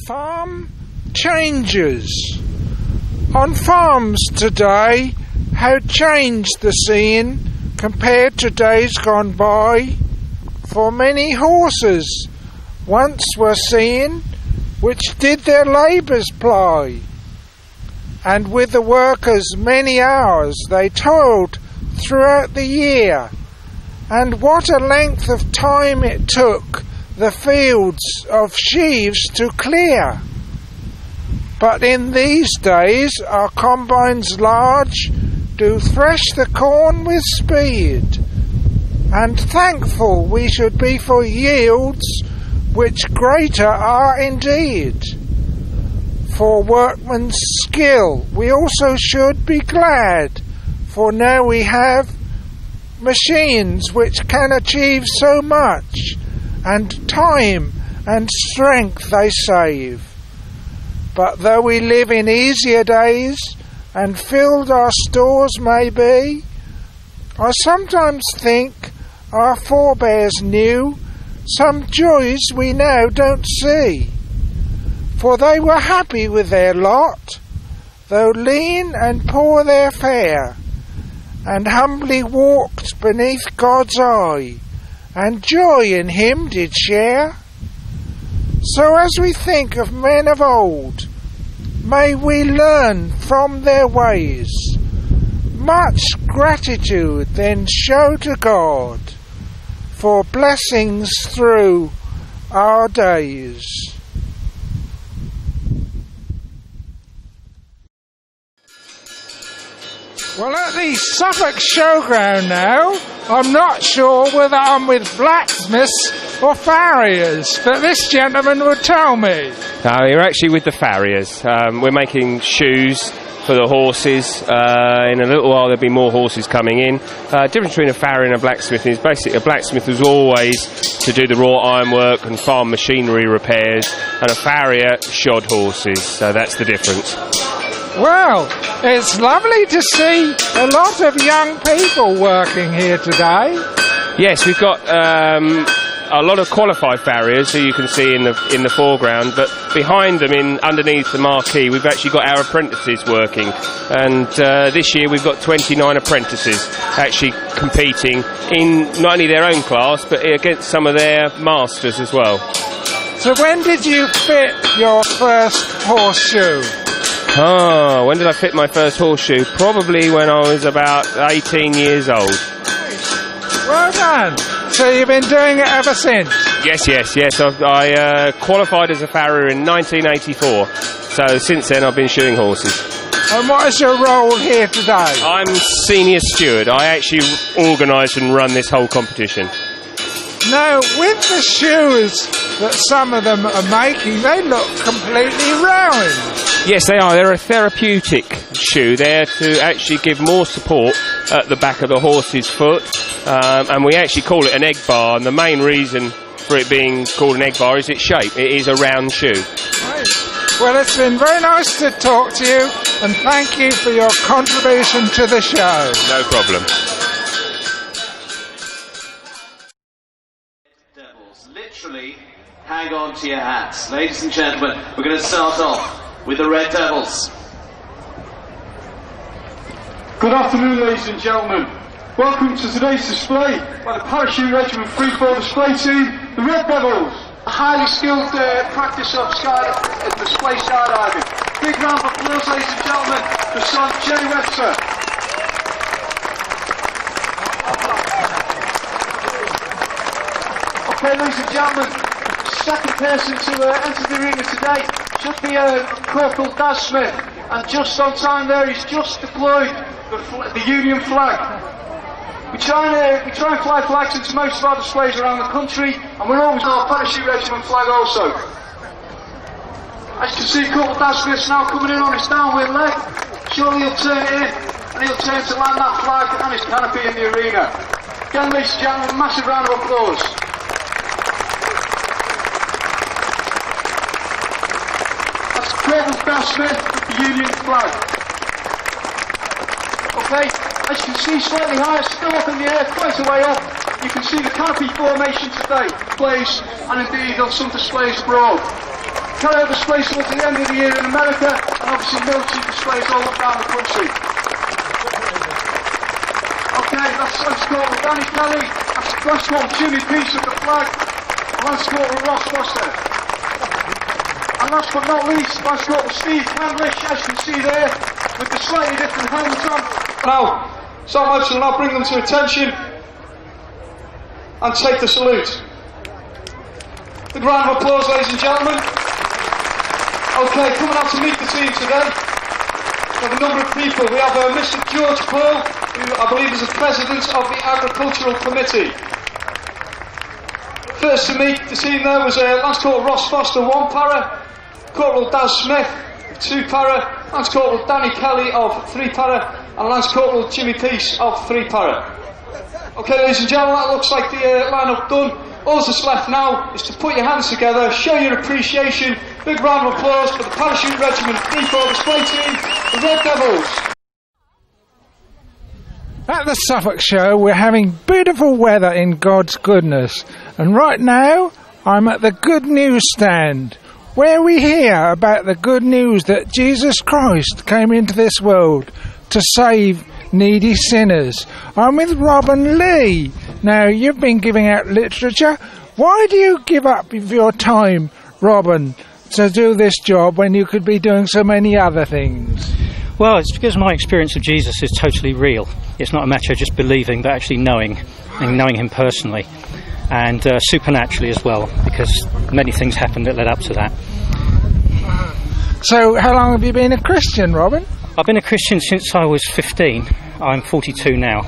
Farm changes. On farms today, how changed the scene compared to days gone by. For many horses once were seen, which did their labours ply, and with the workers many hours they toiled throughout the year, and what a length of time it took the fields of sheaves to clear. But in these days our combines large do thresh the corn with speed, and thankful we should be for yields which greater are indeed. For workmen's skill we also should be glad, for now we have machines which can achieve so much, and time and strength they save. But though we live in easier days, and filled our stores may be, I sometimes think our forebears knew some joys we now don't see. For they were happy with their lot, though lean and poor their fare, and humbly walked beneath God's eye, and joy in him did share. So as we think of men of old, may we learn from their ways, much gratitude then show to God, for blessings through our days. Well, at the Suffolk Showground now, I'm not sure whether I'm with blacksmiths or farriers, but this gentleman will tell me. No, you're actually with the farriers. We're making shoes for the horses. In a little while there'll be more horses coming in. Difference between a farrier and a blacksmith is basically a blacksmith was always to do the raw ironwork and farm machinery repairs, and a farrier shod horses, so that's the difference. Well, it's lovely to see a lot of young people working here today. Yes, we've got a lot of qualified farriers who you can see in the foreground, but behind them, underneath the marquee, we've actually got our apprentices working. And this year we've got 29 apprentices actually competing in not only their own class, but against some of their masters as well. So when did you fit your first horseshoe? When did I fit my first horseshoe? Probably when I was about 18 years old. Well done. So you've been doing it ever since? Yes. I qualified as a farrier in 1984. So since then I've been shoeing horses. And what is your role here today? I'm senior steward. I actually organise and run this whole competition. Now, with the shoes that some of them are making, they look completely round. Yes, they are. They're a therapeutic shoe. They're to actually give more support at the back of the horse's foot. And we actually call it an egg bar. And the main reason for it being called an egg bar is its shape. It is a round shoe. Right. Well, it's been very nice to talk to you. And thank you for your contribution to the show. No problem. Literally, hang on to your hats. Ladies and gentlemen, we're going to start off with the Red Devils. Good afternoon, ladies and gentlemen. Welcome to today's display by the Parachute Regiment Freefall Display Team, the Red Devils. A highly skilled practice of display skydiving. Big round of applause, ladies and gentlemen, for son Jay Webster. Okay, ladies and gentlemen, second person to enter the arena today should be Corporal Daz Smith, and just on time there, he's just deployed the Union flag. We try and fly flags into most of our displays around the country, and we're always our Parachute Regiment flag also. As you can see, Corporal Daz Smith's now coming in on his downwind leg. Surely he'll turn it in, and he'll turn to land that flag and his canopy in the arena. Again, ladies and gentlemen, massive round of applause. Corporal Daz Smith with the Union flag. Okay, as you can see, slightly higher, still up in the air, quite a way up. You can see the canopy formation today, displays, and indeed on some displays abroad. Carry out displays towards the end of the year in America, and obviously military displays all up down the country. Okay, that's Lance Corporal Danny Kelly, that's Lance Corporal Jimmy Peace with the flag, and Lance Corporal Ross Foster. And last but not least, Lance Corporal Steve Handlish, as you can see there, with the slightly different helmets on. Now, Sergeant Major will now bring them to attention and take the salute. Big round of applause, ladies and gentlemen. Okay, coming out to meet the team today, we have a number of people. We have Mr. George Paul, who I believe is the President of the Agricultural Committee. First to meet the team there was Lance Corporal Ross Foster, 1 para, Corporal Daz Smith, 2 para, Lance Corporal Danny Kelly of 3 para, and Lance Corporal Jimmy Peace of 3 para. Okay, ladies and gentlemen, that looks like the line-up done. All that's left now is to put your hands together, show your appreciation. Big round of applause for the Parachute Regiment Freefall Display Team, the Red Devils. At the Suffolk Show, we're having beautiful weather in God's goodness. And right now, I'm at the Good News stand, where we hear about the good news that Jesus Christ came into this world to save needy sinners. I'm with Robin Lee. Now, you've been giving out literature. Why do you give up your time, Robin, to do this job when you could be doing so many other things? Well, it's because my experience of Jesus is totally real. It's not a matter of just believing, but actually knowing, and knowing him personally. And supernaturally as well, because many things happened that led up to that. So, how long have you been a Christian, Robin? I've been a Christian since I was 15. I'm 42 now,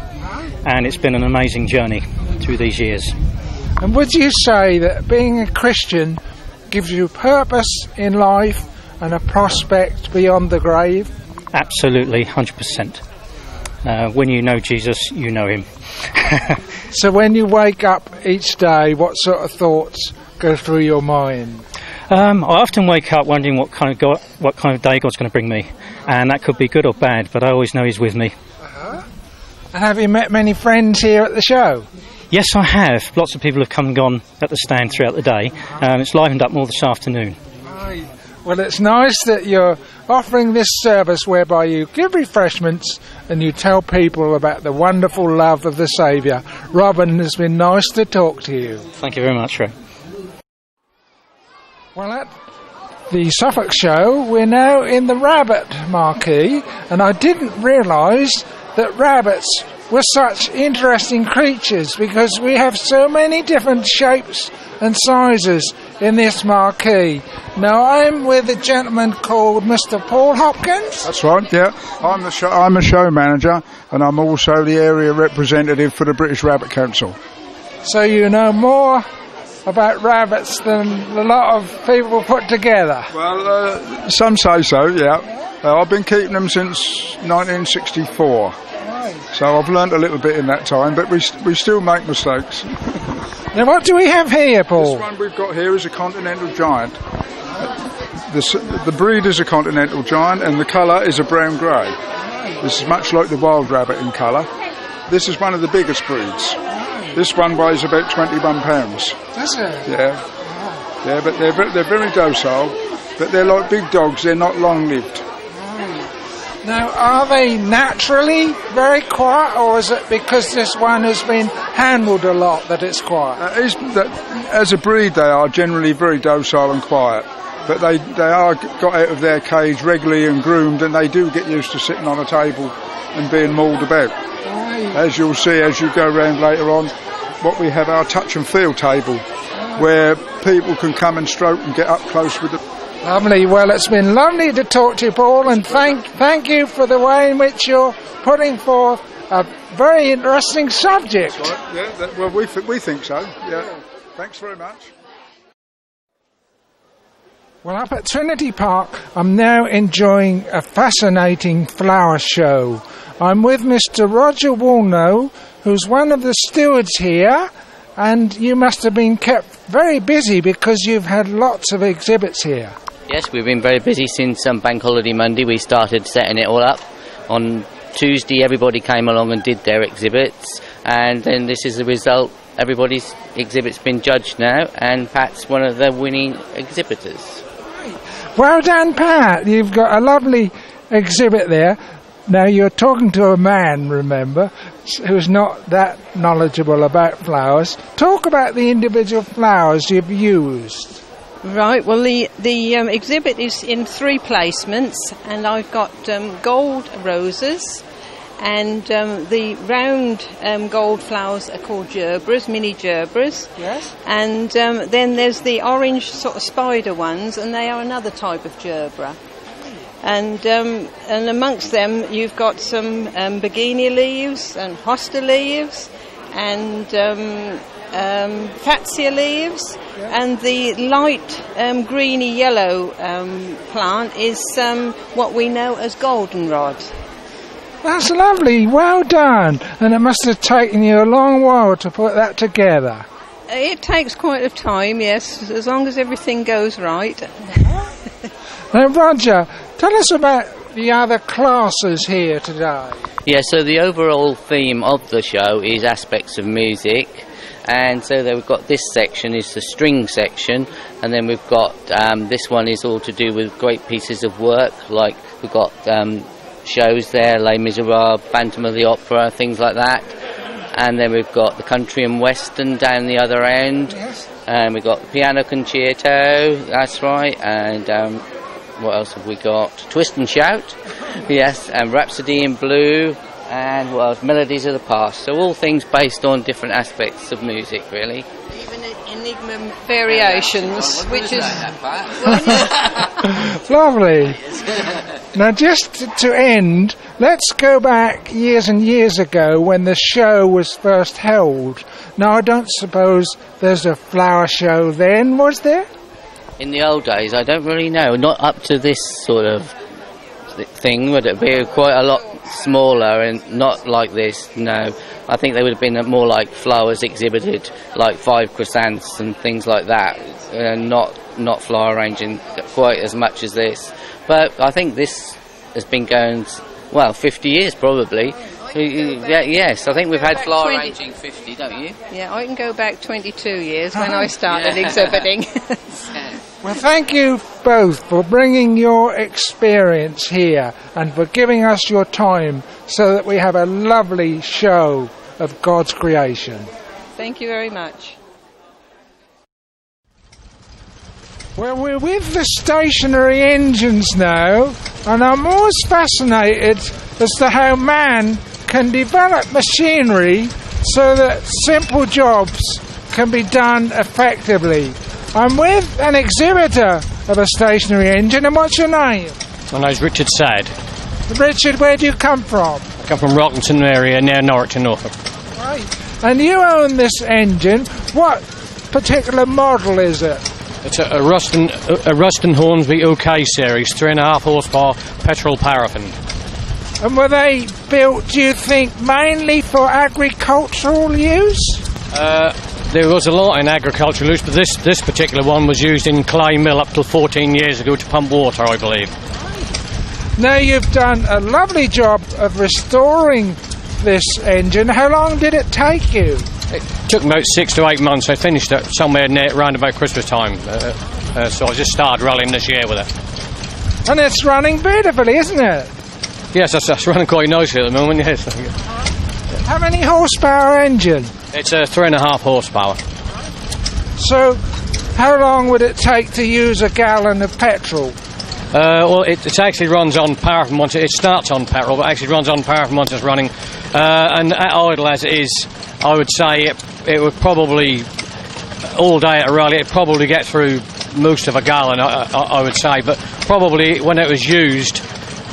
and it's been an amazing journey through these years. And would you say that being a Christian gives you purpose in life and a prospect beyond the grave? Absolutely, 100%. When you know Jesus, you know him. So when you wake up each day, what sort of thoughts go through your mind? I often wake up wondering what kind of day God's going to bring me, and that could be good or bad, but I always know he's with me. And have you met many friends here at the show? Yes, I have. Lots of people have come and gone at the stand throughout the day, and it's livened up more this afternoon. Right. Well, it's nice that you're offering this service whereby you give refreshments and you tell people about the wonderful love of the Saviour. Robin, it's been nice to talk to you. Thank you very much, Ray. Well, at the Suffolk Show, we're now in the rabbit marquee, and I didn't realise that rabbits with such interesting creatures, because we have so many different shapes and sizes in this marquee. Now, I'm with a gentleman called Mr. Paul Hopkins. That's right, yeah. I'm a show manager, and I'm also the area representative for the British Rabbit Council. So you know more about rabbits than a lot of people put together. Well, some say so, yeah. I've been keeping them since 1964. Right. So I've learnt a little bit in that time, but we still make mistakes. Now, what do we have here, Paul? This one we've got here is a continental giant. The breed is a continental giant, and the colour is a brown grey. This is much like the wild rabbit in colour. This is one of the biggest breeds. This one weighs about 21 pounds. Does it? Yeah. Yeah, but they're very docile, but they're like big dogs, they're not long-lived. Now, are they naturally very quiet, or is it because this one has been handled a lot that it's quiet? As a breed, they are generally very docile and quiet, but they are got out of their cage regularly and groomed, and they do get used to sitting on a table and being mauled about. Right. As you'll see as you go around later on, what we have our touch and feel table, where people can come and stroke and get up close with the... Lovely. Well, it's been lovely to talk to you, Paul, and thank you for the way in which you're putting forth a very interesting subject. That's right. Yeah, well, we think so. Yeah. Thanks very much. Well, up at Trinity Park, I'm now enjoying a fascinating flower show. I'm with Mr. Roger Woolnough, who's one of the stewards here, and you must have been kept very busy because you've had lots of exhibits here. Yes, we've been very busy since Bank Holiday Monday. We started setting it all up. On Tuesday, everybody came along and did their exhibits, and then this is the result. Everybody's exhibit's been judged now, and Pat's one of the winning exhibitors. Well done, Pat. You've got a lovely exhibit there. Now, you're talking to a man, remember, who's not that knowledgeable about flowers. Talk about the individual flowers you've used. Right, well, the exhibit is in 3 placements, and I've got gold roses, and the round gold flowers are called gerbras, mini gerbras. Yes. And then there's the orange sort of spider ones, and they are another type of gerbera. And amongst them you've got some begonia leaves and hosta leaves and fatsia leaves, and the light greeny yellow plant is what we know as goldenrod. That's lovely, well done. And it must have taken you a long while to put that together. It takes quite a time, yes, as long as everything goes right. Now, Roger, tell us about the other classes here today. Yeah, so the overall theme of the show is aspects of music, and so we've got this section is the string section, and then we've got this one is all to do with great pieces of work, like we've got shows there, Les Miserables, Phantom of the Opera, things like that, and then we've got the country and western down the other end, yes. And we've got the piano concerto, that's right, and what else have we got? Twist and Shout, yes, and Rhapsody in Blue, and what else? Melodies of the Past. So all things based on different aspects of music, really. Even Enigma Variations, which is... Lovely. Now, just to end, let's go back years and years ago when the show was first held. Now, I don't suppose there's a flower show then, was there? In the old days, I don't really know. Not up to this sort of thing, would it be quite a lot smaller and not like this? No. I think they would have been more like flowers exhibited, like 5 chrysanthemums and things like that, and not flower arranging quite as much as this. But I think this has been going, 50 years probably. Yes, I think we've had flower arranging 50, don't you? Yeah, I can go back 22 years when I started exhibiting. Well, thank you both for bringing your experience here and for giving us your time so that we have a lovely show of God's creation. Thank you very much. Well, we're with the stationary engines now, and I'm always fascinated as to how man can develop machinery so that simple jobs can be done effectively. I'm with an exhibitor of a stationary engine, and what's your name? My name's Richard Sad. Richard, where do you come from? I come from Rockington area near Norwich in Norfolk. Right. And you own this engine. What particular model is it? It's a Ruston Hornsby OK series, 3.5 horsepower petrol paraffin. And were they built, do you think, mainly for agricultural use? There was a lot in agricultural use, but this particular one was used in clay mill up till 14 years ago to pump water, I believe. Now you've done a lovely job of restoring this engine. How long did it take you? It took about 6 to 8 months. I finished it somewhere around about Christmas time, so I just started rallying this year with it. And it's running beautifully, isn't it? Yes, that's running quite nicely at the moment, yes. How many horsepower engine? It's a 3.5 horsepower. So, how long would it take to use a gallon of petrol? Well, it actually runs on paraffin once it starts on petrol, but actually runs on paraffin once it's running. And at idle as it is, I would say it would probably, all day at a rally, it'd probably get through most of a gallon, I would say. But probably when it was used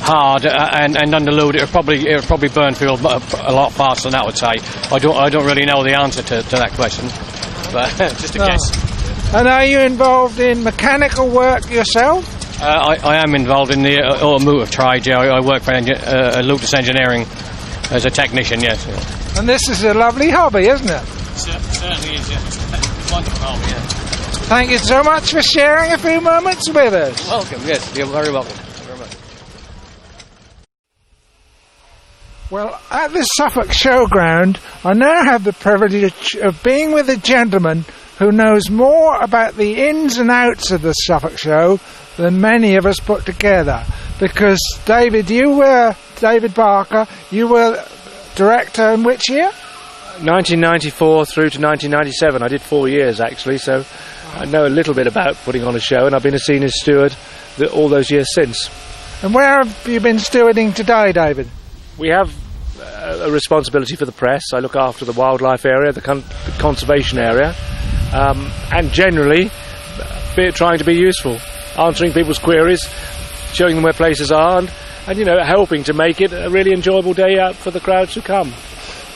hard and underloaded, it would probably burn through a lot faster than that, I would say. I don't really know the answer to that question, but just a guess. And are you involved in mechanical work yourself? I am involved in the automotive trade. Yeah, I work for Lucas Engineering as a technician, yes. Yeah. And this is a lovely hobby, isn't it? Certainly is, yeah. Wonderful hobby, yeah. Thank you so much for sharing a few moments with us. Welcome, yes, you're very welcome. Very much. Well, at the Suffolk Showground, I now have the privilege of being with a gentleman who knows more about the ins and outs of the Suffolk Show than many of us put together. Because, David Barker, you were director in which year? 1994 through to 1997. I did 4 years, actually, so I know a little bit about putting on a show, and I've been a senior steward all those years since. And where have you been stewarding today, David? We have a responsibility for the press. I look after the wildlife area, the conservation area, and generally trying to be useful, answering people's queries, showing them where places are, and you know, helping to make it a really enjoyable day out for the crowds who come.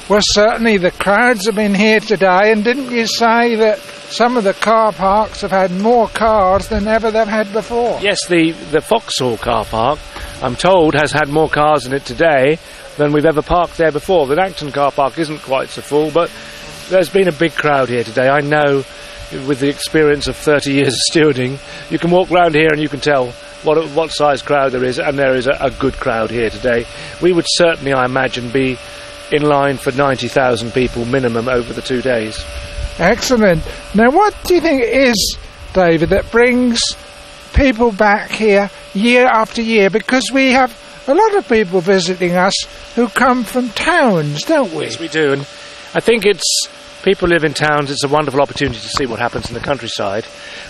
Well, certainly the crowds have been here today, and didn't you say that some of the car parks have had more cars than ever they've had before? Yes, the Vauxhall car park, I'm told, has had more cars in it today than we've ever parked there before. The Acton car park isn't quite so full, but there's been a big crowd here today. I know, with the experience of 30 years of stewarding, you can walk round here and you can tell what size crowd there is, and there is a good crowd here today. We would certainly, I imagine, be in line for 90,000 people minimum over the 2 days. Excellent. Now, what do you think it is, David, that brings people back here year after year? Because we have a lot of people visiting us who come from towns, don't we? Yes, we do. And I think people live in towns, it's a wonderful opportunity to see what happens in the countryside.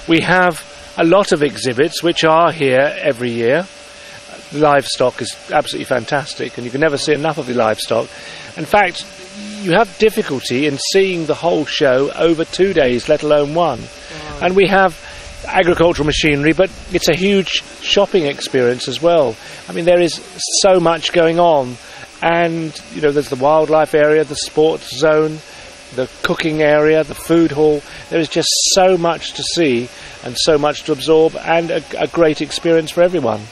We have a lot of exhibits which are here every year. Livestock is absolutely fantastic, and you can never see enough of the livestock. In fact, you have difficulty in seeing the whole show over 2 days, let alone one. And we have agricultural machinery, but it's a huge shopping experience as well. I mean, there is so much going on, and you know, there's the wildlife area, the sports zone, the cooking area, the food hall. There is just so much to see and so much to absorb, and a great experience for everyone.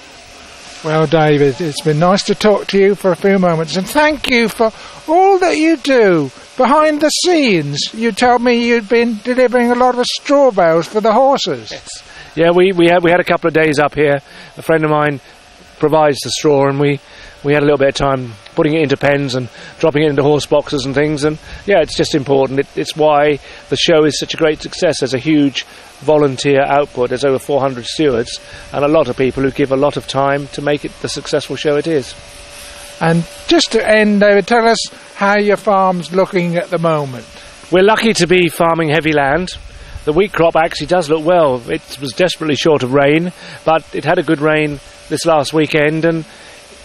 Well, David, it's been nice to talk to you for a few moments, and thank you for all that you do behind the scenes. You told me you'd been delivering a lot of straw bales for the horses. Yes. Yeah, we had a couple of days up here. A friend of mine provides the straw, and we had a little bit of time putting it into pens and dropping it into horse boxes and things. And yeah, it's just important. It's why the show is such a great success. There's a huge volunteer output. There's over 400 stewards and a lot of people who give a lot of time to make it the successful show it is. And just to end, David, tell us how your farm's looking at the moment. We're lucky to be farming heavy land. The wheat crop actually does look well. It was desperately short of rain, but it had a good rain this last weekend, and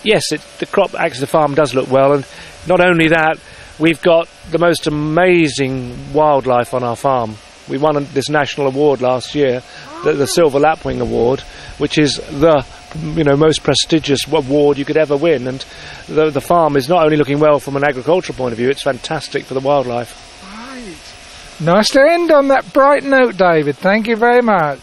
yes, the crop actually, the farm does look well, and not only that, we've got the most amazing wildlife on our farm. We won this national award last year, the Silver Lapwing Award, which is the most prestigious award you could ever win. And the farm is not only looking well from an agricultural point of view, it's fantastic for the wildlife. Nice to end on that bright note, David. Thank you very much.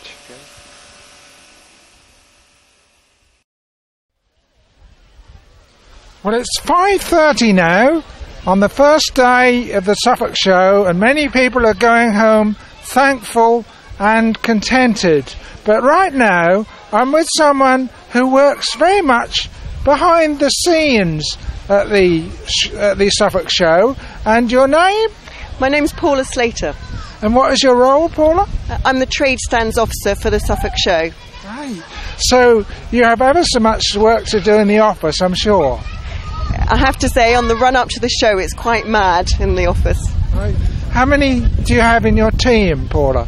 Well, it's 5:30 now on the first day of the Suffolk Show, and many people are going home thankful and contented. But right now, I'm with someone who works very much behind the scenes at the Suffolk Show. And your name? My name's Paula Slater. And what is your role, Paula? I'm the Trade Stands Officer for the Suffolk Show. Right. So you have ever so much work to do in the office, I'm sure. I have to say, on the run up to the show, it's quite mad in the office. Right. How many do you have in your team, Paula?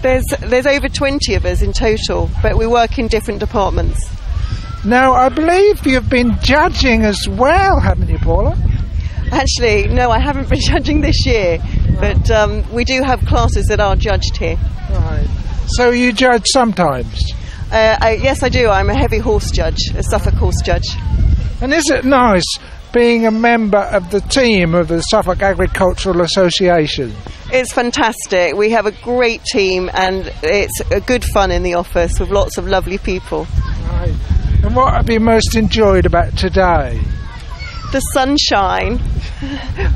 There's over 20 of us in total, but we work in different departments. Now, I believe you've been judging as well, haven't you, Paula? Actually, no, I haven't been judging this year, but we do have classes that are judged here. Right. So you judge sometimes? Yes, I do. I'm a heavy horse judge, a Suffolk horse judge. And is it nice being a member of the team of the Suffolk Agricultural Association? It's fantastic. We have a great team, and it's a good fun in the office with lots of lovely people. Right. And what have you most enjoyed about today? The sunshine.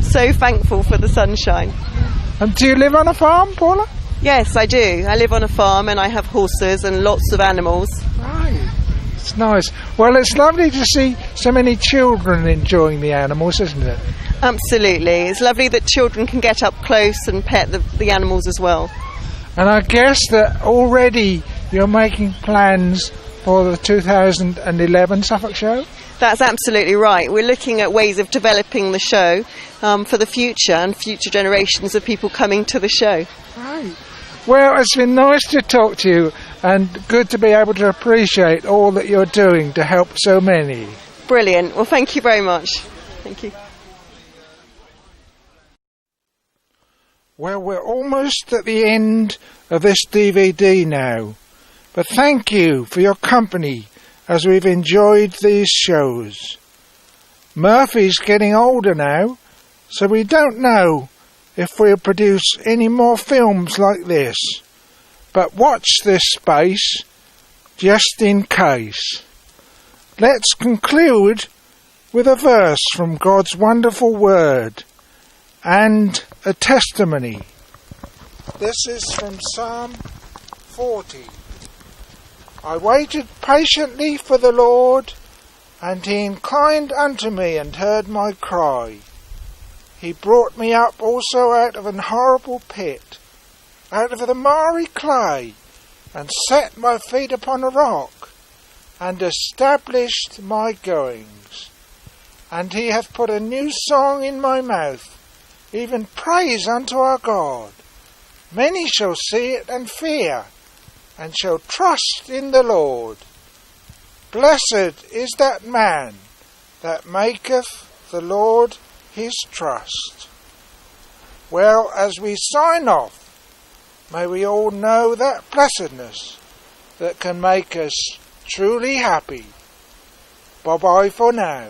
So thankful for the sunshine. And do you live on a farm, Paula? Yes, I do. I live on a farm and I have horses and lots of animals. Right. It's nice. Well, it's lovely to see so many children enjoying the animals, isn't it? Absolutely. It's lovely that children can get up close and pet the animals as well. And I guess that already you're making plans for the 2011 Suffolk Show? That's absolutely right. We're looking at ways of developing the show for the future and future generations of people coming to the show. Right. Well, it's been nice to talk to you and good to be able to appreciate all that you're doing to help so many. Brilliant. Well, thank you very much. Thank you. Well, we're almost at the end of this DVD now. But thank you for your company as we've enjoyed these shows. Murphy's getting older now, so we don't know if we'll produce any more films like this. But watch this space, just in case. Let's conclude with a verse from God's wonderful word and a testimony. This is from Psalm 40. I waited patiently for the Lord, and he inclined unto me and heard my cry. He brought me up also out of an horrible pit, out of the miry clay, and set my feet upon a rock, and established my goings. And he hath put a new song in my mouth, even praise unto our God. Many shall see it and fear, and shall trust in the Lord. Blessed is that man that maketh the Lord his trust. Well, as we sign off, may we all know that blessedness that can make us truly happy. Bye-bye for now.